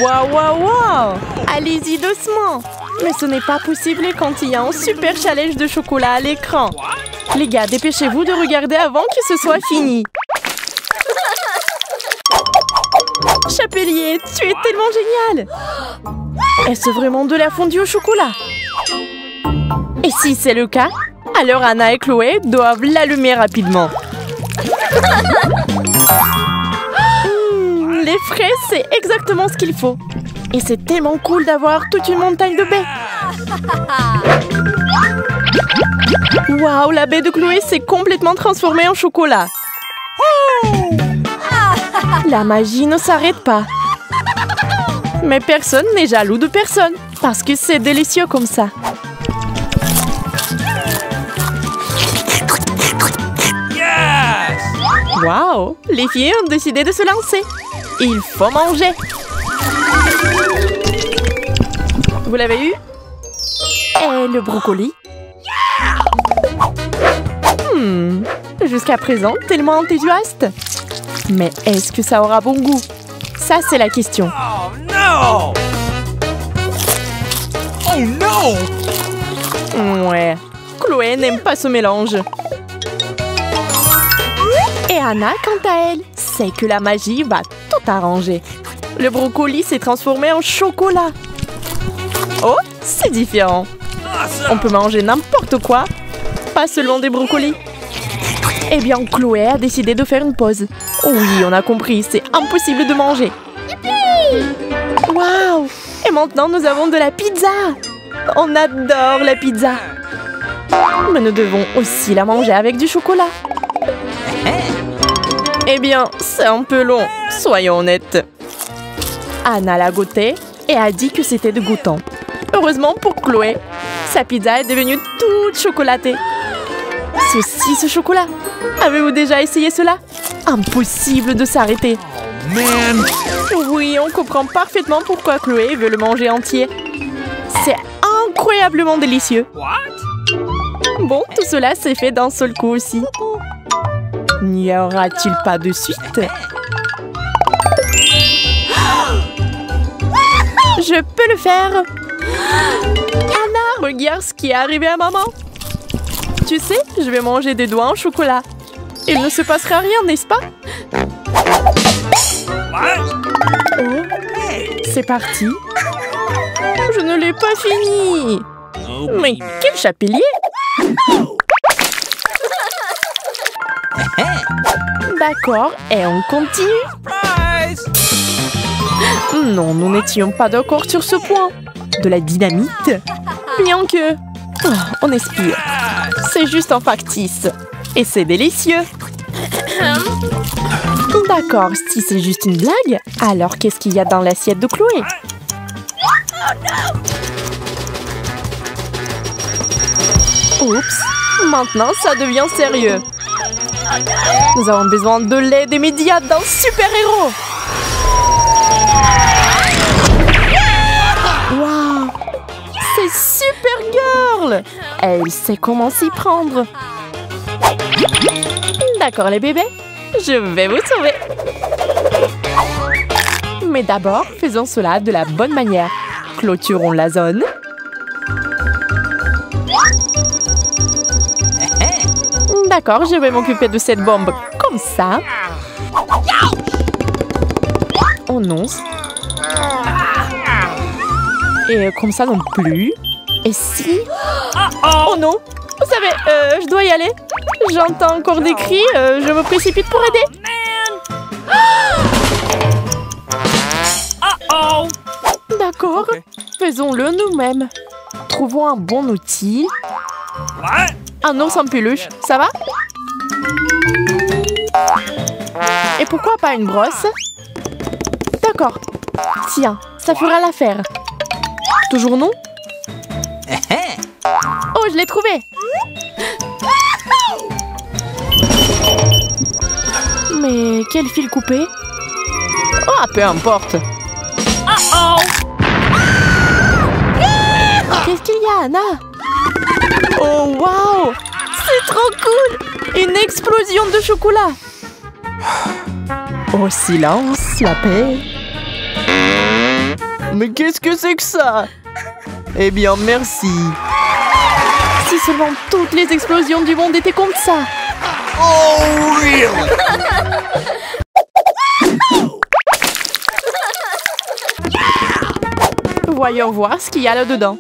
Waouh, waouh, waouh! Allez-y doucement! Mais ce n'est pas possible quand il y a un super challenge de chocolat à l'écran. Les gars, dépêchez-vous de regarder avant que ce soit fini. Chapelier, tu es tellement génial! Est-ce vraiment de la fondue au chocolat? Et si c'est le cas, alors Anna et Chloé doivent l'allumer rapidement. Les frais, c'est exactement ce qu'il faut. Et c'est tellement cool d'avoir toute une montagne de baies. Waouh, la baie de Chloé s'est complètement transformée en chocolat. La magie ne s'arrête pas. Mais personne n'est jaloux de personne, parce que c'est délicieux comme ça. Waouh, les filles ont décidé de se lancer. Il faut manger. Vous l'avez eu? Et le brocoli? Jusqu'à présent, tellement enthousiaste. Mais est-ce que ça aura bon goût? Ça, c'est la question. Oh non! Oh non! Ouais, Chloé n'aime pas ce mélange. Et Anna, quant à elle, sait que la magie va tout arranger. Le brocoli s'est transformé en chocolat. Oh, c'est différent. On peut manger n'importe quoi, pas seulement des brocolis. Eh bien, Chloé a décidé de faire une pause. Oh oui, on a compris, c'est impossible de manger. Waouh! Et maintenant, nous avons de la pizza. On adore la pizza. Mais nous devons aussi la manger avec du chocolat. Eh bien, c'est un peu long, soyons honnêtes. Anna l'a goûté et a dit que c'était dégoûtant. Heureusement pour Chloé, sa pizza est devenue toute chocolatée. Saucisse au chocolat. Avez-vous déjà essayé cela? Impossible de s'arrêter. Man! Oui, on comprend parfaitement pourquoi Chloé veut le manger entier. C'est incroyablement délicieux. What? Bon, tout cela s'est fait d'un seul coup aussi. N'y aura-t-il pas de suite? Je peux le faire. Anna, regarde ce qui est arrivé à maman. Tu sais, je vais manger des doigts en chocolat. Il ne se passera rien, n'est-ce pas? Oh, c'est parti. Je ne l'ai pas fini. Mais quel chapelier! D'accord, et on continue. Surprise! Non, nous n'étions pas d'accord sur ce point. De la dynamite? Bien que... Oh, on expire. C'est juste un factice. Et c'est délicieux. D'accord, si c'est juste une blague, alors qu'est-ce qu'il y a dans l'assiette de Chloé? Oups, maintenant ça devient sérieux. Nous avons besoin de l'aide immédiate d'un super-héros. Waouh! C'est Supergirl! Elle sait comment s'y prendre. D'accord les bébés, je vais vous sauver. Mais d'abord, faisons cela de la bonne manière. Clôturons la zone. D'accord, je vais m'occuper de cette bombe comme ça. Oh non. Et comme ça non plus. Et si... Oh non. Vous savez, je dois y aller. J'entends encore des cris, je me précipite pour aider. D'accord, faisons-le nous-mêmes. Trouvons un bon outil. Un ours en peluche, ça va? Et pourquoi pas une brosse? D'accord. Tiens, ça fera l'affaire. Toujours non? Oh, je l'ai trouvé! Mais quel fil couper? Ah, peu importe. Qu'est-ce qu'il y a, Anna? Oh, waouh! C'est trop cool! Une explosion de chocolat! Oh, silence, la paix! Mais qu'est-ce que c'est que ça? Eh bien, merci. Si seulement toutes les explosions du monde étaient comme ça. Oh, really? Voyons voir ce qu'il y a là-dedans.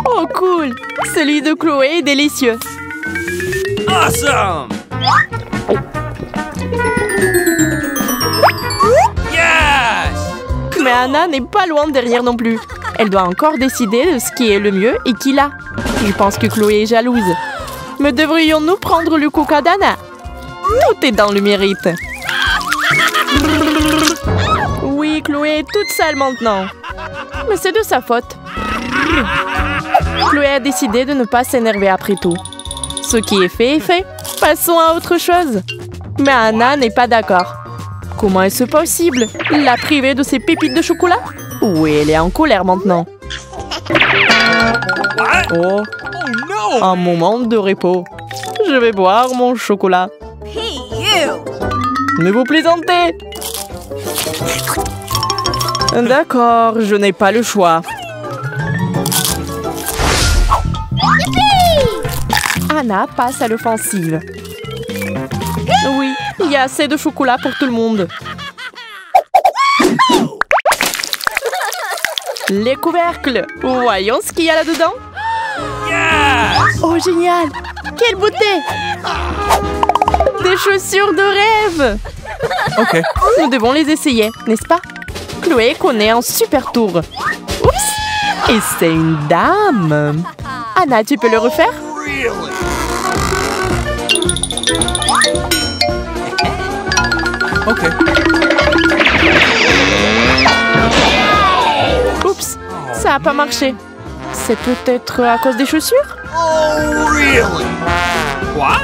Oh, cool! Celui de Chloé est délicieux. Awesome! Yes! Mais Anna n'est pas loin derrière non plus. Elle doit encore décider de ce qui est le mieux et qui l'a. Je pense que Chloé est jalouse. Mais devrions-nous prendre le coca d'Anna? Tout est dans le mérite. Oui, Chloé est toute sale maintenant. Mais c'est de sa faute. Chloé a décidé de ne pas s'énerver après tout. Ce qui est fait est fait. Passons à autre chose. Mais Anna n'est pas d'accord. Comment est-ce possible? La priver de ses pépites de chocolat? Oui, elle est en colère maintenant. What? Oh, Oh no! un moment de repos. Je vais boire mon chocolat. Hey, you! Mais vous plaisantez? D'accord, je n'ai pas le choix. Anna passe à l'offensive. Oui, il y a assez de chocolat pour tout le monde. Les couvercles. Voyons ce qu'il y a là-dedans. Yes! Oh, génial! Quelle beauté! Des chaussures de rêve! Okay. Nous devons les essayer, n'est-ce pas? Chloé connaît un super tour. Oups! Et c'est une dame! Anna, tu peux le refaire? Really? Okay. Oups! Ça n'a pas marché. C'est peut-être à cause des chaussures? Oh, really? What?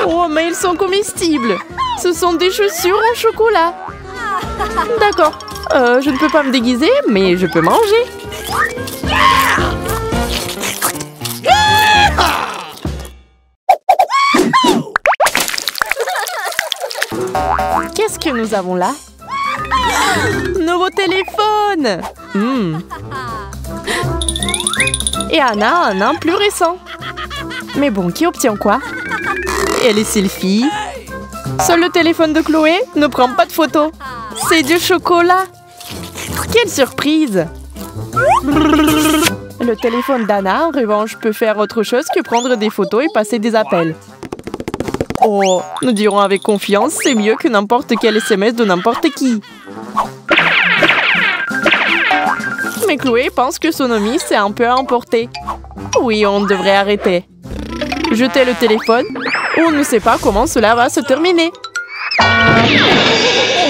Oh, mais ils sont comestibles! Ce sont des chaussures en chocolat! D'accord. Je ne peux pas me déguiser, mais je peux manger. Qu'est-ce que nous avons là? Nouveau téléphone! Et Anna a un nain plus récent. Mais bon, qui obtient quoi? Et les selfies? Seul le téléphone de Chloé ne prend pas de photos. C'est du chocolat! Quelle surprise! Le téléphone d'Anna, en revanche, peut faire autre chose que prendre des photos et passer des appels. Oh, nous dirons avec confiance, c'est mieux que n'importe quel SMS de n'importe qui. Mais Chloé pense que son ami s'est un peu emporté. Oui, on devrait arrêter. Jeter le téléphone, on ne sait pas comment cela va se terminer. Oh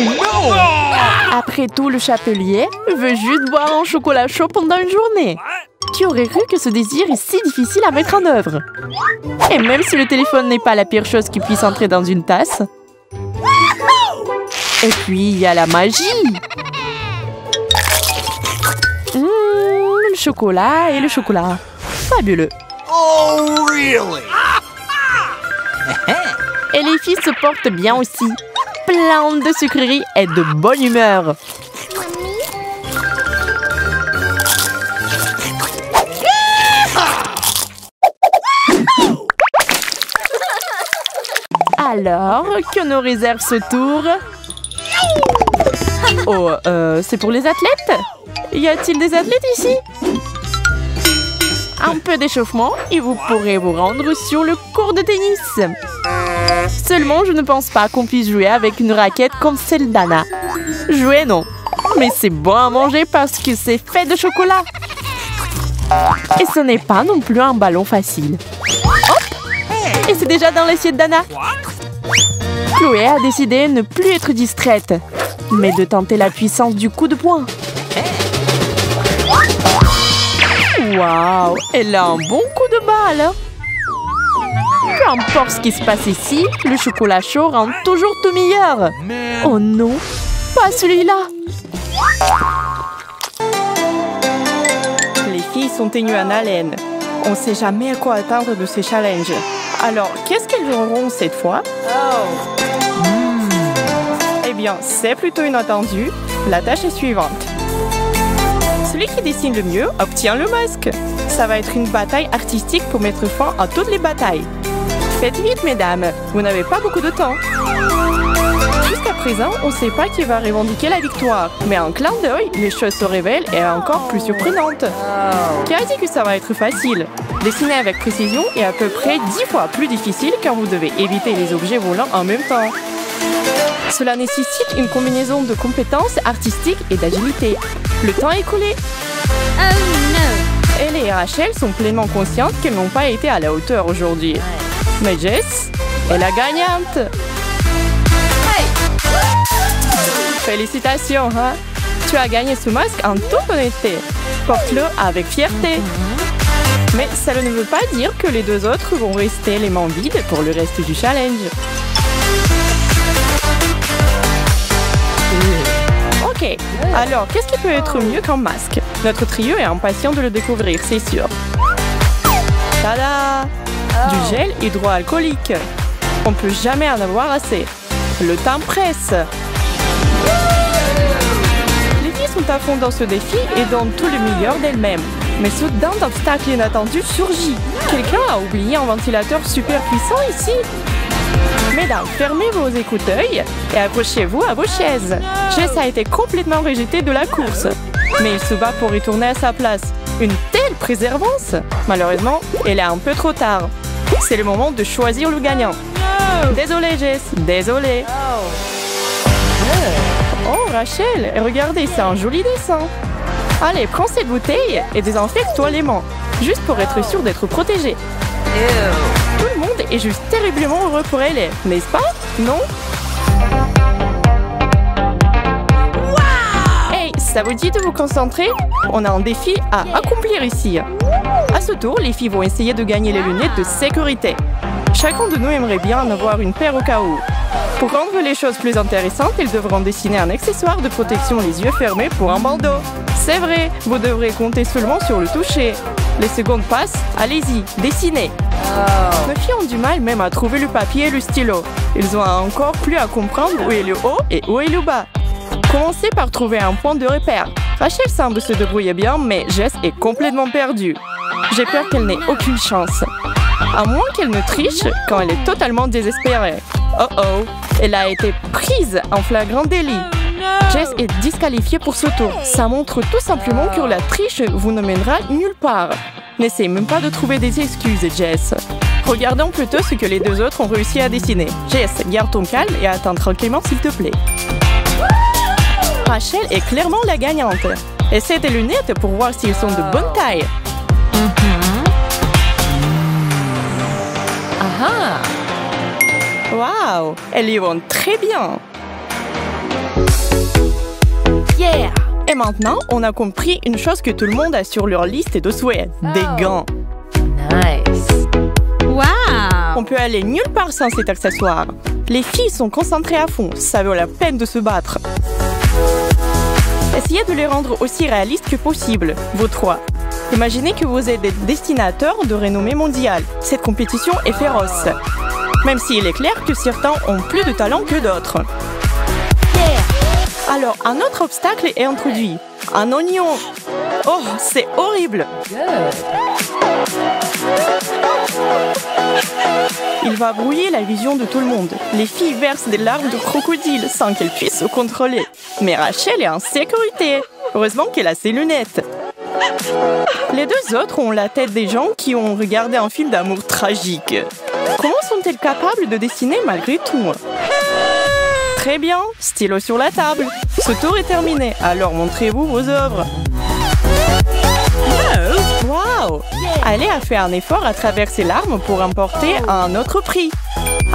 no! Après tout, le chapelier veut juste boire un chocolat chaud pendant une journée. Qui aurait cru que ce désir est si difficile à mettre en œuvre? Et même si le téléphone n'est pas la pire chose qui puisse entrer dans une tasse. Et puis, il y a la magie. Le chocolat et le chocolat. Fabuleux. Oh, really? Et les filles se portent bien aussi. Plein de sucreries et de bonne humeur. Alors, que nos réserves se tournent. Oh, c'est pour les athlètes? Y a-t-il des athlètes ici? Un peu d'échauffement et vous pourrez vous rendre sur le court de tennis. Seulement, je ne pense pas qu'on puisse jouer avec une raquette comme celle d'Anna. Jouer, non. Mais c'est bon à manger parce que c'est fait de chocolat. Et ce n'est pas non plus un ballon facile. Hop! Et c'est déjà dans l'assiette d'Anna. Chloé a décidé de ne plus être distraite, mais de tenter la puissance du coup de poing. Waouh! Elle a un bon coup de balle. Peu importe ce qui se passe ici, le chocolat chaud rend toujours tout meilleur. Man. Oh non, pas celui-là. Les filles sont tenues en haleine. On ne sait jamais à quoi attendre de ces challenges. Alors, qu'est-ce qu'elles auront cette fois? Eh bien, c'est plutôt inattendu. la tâche est suivante. Celui qui dessine le mieux obtient le masque. Ça va être une bataille artistique pour mettre fin à toutes les batailles. Faites vite, mesdames, vous n'avez pas beaucoup de temps. Jusqu'à présent, on ne sait pas qui va revendiquer la victoire. Mais en clin d'œil, les choses se révèlent et encore plus surprenantes. Qui a dit que ça va être facile? Dessiner avec précision est à peu près 10 fois plus difficile car vous devez éviter les objets volants en même temps. Cela nécessite une combinaison de compétences artistiques et d'agilité. Le temps est écoulé. Oh no! Elle et Rachel sont pleinement conscientes qu'elles n'ont pas été à la hauteur aujourd'hui. Mais Jess est la gagnante. Félicitations, hein? Tu as gagné ce masque en toute honnêteté. Porte-le avec fierté. Mais ça ne veut pas dire que les deux autres vont rester les mains vides pour le reste du challenge. Ok, alors qu'est-ce qui peut être mieux qu'un masque? Notre trio est impatient de le découvrir, c'est sûr. Tada! Du gel hydroalcoolique. On peut jamais en avoir assez. Le temps presse. Les filles sont à fond dans ce défi et donnent tout le meilleur d'elles-mêmes. Mais soudain, un obstacle inattendu surgit. Quelqu'un a oublié un ventilateur super puissant ici. Mesdames, fermez vos écouteurs et accrochez-vous à vos chaises. Jess a été complètement rejetée de la course. Mais il se bat pour retourner à sa place. Une telle préservance! Malheureusement, elle est un peu trop tard. C'est le moment de choisir le gagnant. Désolée, Jess. Désolée. Oh, Rachel, regardez, c'est un joli dessin. Allez, prends cette bouteille et désinfecte-toi les mains. Juste pour être sûr d'être protégée. Tout le monde est juste terriblement heureux pour elle, n'est-ce pas? Non? Hey, ça vous dit de vous concentrer? On a un défi à accomplir ici. À ce tour, les filles vont essayer de gagner les lunettes de sécurité. Chacun de nous aimerait bien en avoir une paire au cas où. Pour rendre les choses plus intéressantes, elles devront dessiner un accessoire de protection les yeux fermés pour un bandeau. C'est vrai, vous devrez compter seulement sur le toucher. Les secondes passent, allez-y, dessinez. Nos filles ont du mal même à trouver le papier et le stylo. Ils ont encore plus à comprendre où est le haut et où est le bas. Commencez par trouver un point de repère. Rachel semble se débrouiller bien, mais Jess est complètement perdue. J'ai peur qu'elle n'ait aucune chance. À moins qu'elle ne triche quand elle est totalement désespérée. Oh oh, elle a été prise en flagrant délit. Jess est disqualifiée pour ce tour. Ça montre tout simplement que la triche vous ne mènera nulle part. N'essayez même pas de trouver des excuses, Jess. Regardons plutôt ce que les deux autres ont réussi à dessiner. Jess, garde ton calme et attends tranquillement s'il te plaît. Rachel est clairement la gagnante. Essaie tes lunettes pour voir s'ils sont de bonne taille. Ah! Waouh! Elles y vont très bien! Yeah! Et maintenant, on a compris une chose que tout le monde a sur leur liste de souhaits. Des gants. Nice! Wow! On peut aller nulle part sans cet accessoire. Les filles sont concentrées à fond. Ça vaut la peine de se battre. Essayez de les rendre aussi réalistes que possible, vous trois. Imaginez que vous êtes des dessinateurs de renommée mondiale. Cette compétition est féroce. Même s'il est clair que certains ont plus de talent que d'autres. Yeah. Alors, un autre obstacle est introduit. Un oignon. Oh, c'est horrible. Il va brouiller la vision de tout le monde. Les filles versent des larmes de crocodile sans qu'elles puissent se contrôler. Mais Rachel est en sécurité. Heureusement qu'elle a ses lunettes. Les deux autres ont la tête des gens qui ont regardé un film d'amour tragique. Comment sont-elles capables de dessiner malgré tout? Très bien, stylo sur la table. Ce tour est terminé, alors montrez-vous vos œuvres. Waouh! Allez a fait un effort à travers ses larmes pour remporter un autre prix.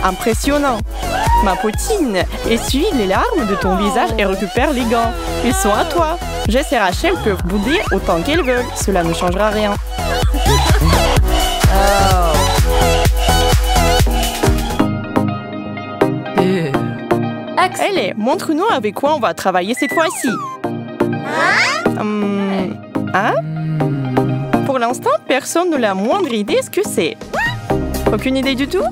Impressionnant! Ma poutine, essuie les larmes de ton visage et récupère les gants. Ils sont à toi. Jess et Rachel peuvent bouder autant qu'elles veulent. Cela ne changera rien. Allez, montre-nous avec quoi on va travailler cette fois-ci. Hein? Pour l'instant, personne n'a la moindre idée ce que c'est. Aucune idée du tout?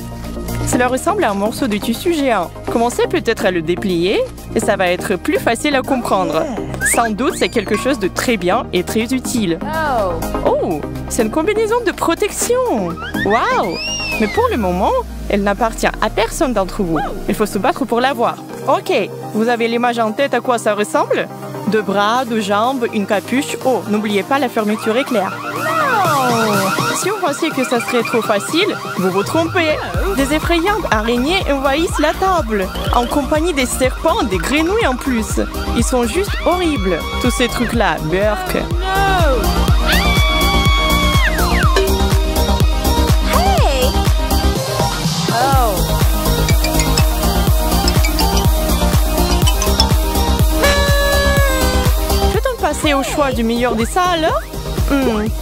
Cela ressemble à un morceau de tissu géant. Commencez peut-être à le déplier et ça va être plus facile à comprendre. Sans doute, c'est quelque chose de très bien et très utile. Oh, c'est une combinaison de protection. Waouh! Mais pour le moment, elle n'appartient à personne d'entre vous. Il faut se battre pour l'avoir. Ok, vous avez l'image en tête à quoi ça ressemble? Deux bras, deux jambes, une capuche. Oh, n'oubliez pas la fermeture éclair. Si vous pensiez que ça serait trop facile, vous vous trompez. Des effrayantes araignées envahissent la table, en compagnie des serpents, des grenouilles en plus. Ils sont juste horribles, tous ces trucs-là, Burk. Peut-on passer au choix du meilleur des salles?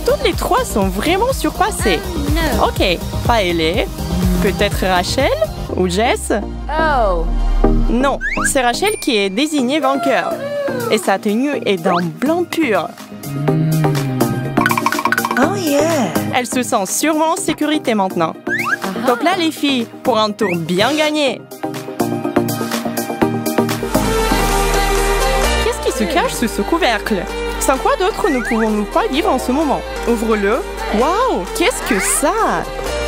Toutes les trois sont vraiment surpassées. Ok, pas Ellie. Peut-être Rachel ou Jess? Non, c'est Rachel qui est désignée vainqueur. Et sa tenue est d'un blanc pur. Oh yeah! Elle se sent sûrement en sécurité maintenant. Top là les filles, pour un tour bien gagné. Qu'est-ce qui se cache sous ce couvercle? Sans quoi d'autre ne pouvons-nous pas vivre en ce moment? Ouvre-le. Waouh, qu'est-ce que ça?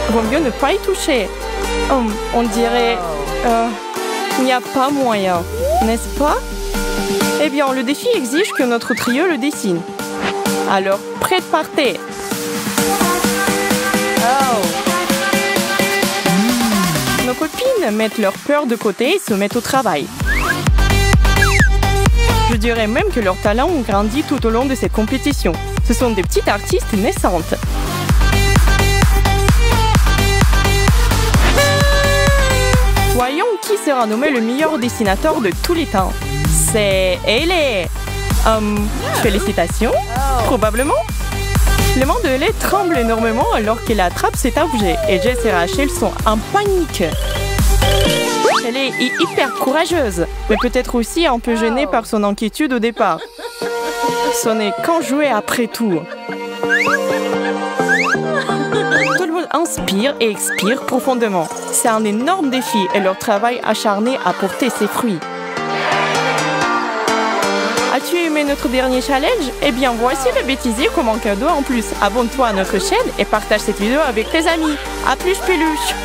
Vaut mieux ne pas y toucher. On dirait... il n'y a pas moyen, n'est-ce pas? Eh bien, le défi exige que notre trio le dessine. Alors, prêt de partir. Nos copines mettent leur peur de côté et se mettent au travail. Je dirais même que leurs talents ont grandi tout au long de cette compétition. Ce sont des petites artistes naissantes. Voyons qui sera nommé le meilleur dessinateur de tous les temps. C'est Ellie. Félicitations. Probablement. Les mains de Ellie tremblent énormément alors qu'elle attrape cet objet et Jess et Rachel sont en panique. Elle est hyper courageuse, mais peut-être aussi un peu gênée par son inquiétude au départ. Ce n'est qu'en jouer après tout. Tout le monde inspire et expire profondément. C'est un énorme défi et leur travail acharné a porté ses fruits. As-tu aimé notre dernier challenge? Eh bien, voici le bêtisier comme un cadeau en plus. Abonne-toi à notre chaîne et partage cette vidéo avec tes amis. À plus, peluche!